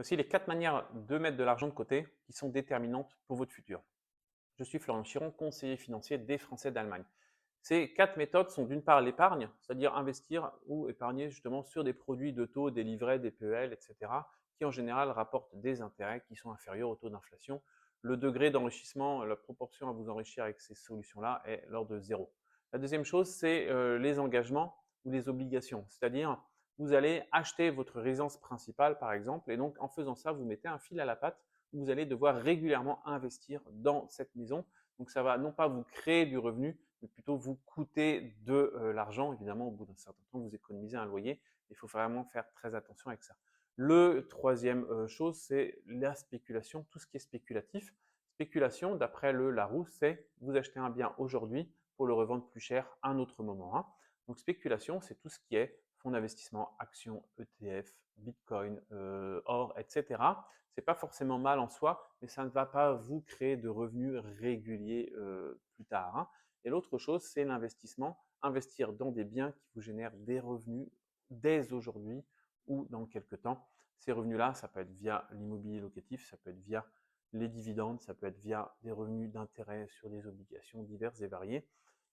Voici les 4 manières de mettre de l'argent de côté qui sont déterminantes pour votre futur. Je suis Florian Chiron, conseiller financier des Français d'Allemagne. Ces 4 méthodes sont d'une part l'épargne, c'est-à-dire investir ou épargner justement sur des produits de taux, des livrets, des PEL, etc., qui en général rapportent des intérêts qui sont inférieurs au taux d'inflation. Le degré d'enrichissement, la proportion à vous enrichir avec ces solutions-là est l'ordre de zéro. La deuxième chose, c'est les engagements ou les obligations, c'est-à-dire vous allez acheter votre résidence principale par exemple, et donc en faisant ça, vous mettez un fil à la patte où vous allez devoir régulièrement investir dans cette maison. Donc ça va non pas vous créer du revenu, mais plutôt vous coûter de l'argent. Évidemment, au bout d'un certain temps, vous économisez un loyer. Il faut vraiment faire très attention avec ça. Le troisième chose, c'est la spéculation, tout ce qui est spéculatif. Spéculation, d'après le Larousse, c'est vous achetez un bien aujourd'hui pour le revendre plus cher à un autre moment, hein. Donc spéculation, c'est tout ce qui est fonds d'investissement, actions, ETF, Bitcoin, or, etc. C'est pas forcément mal en soi, mais ça ne va pas vous créer de revenus réguliers plus tard, hein. Et l'autre chose, c'est l'investissement. Investir dans des biens qui vous génèrent des revenus dès aujourd'hui ou dans quelques temps. Ces revenus-là, ça peut être via l'immobilier locatif, ça peut être via les dividendes, ça peut être via des revenus d'intérêt sur des obligations diverses et variées.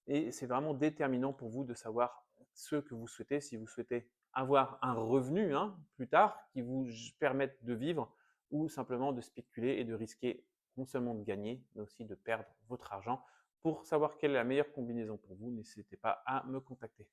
Et c'est vraiment déterminant pour vous de savoir ce que vous souhaitez. Si vous souhaitez avoir un revenu, hein, plus tard qui vous permette de vivre ou simplement de spéculer et de risquer non seulement de gagner, mais aussi de perdre votre argent. Pour savoir quelle est la meilleure combinaison pour vous, n'hésitez pas à me contacter.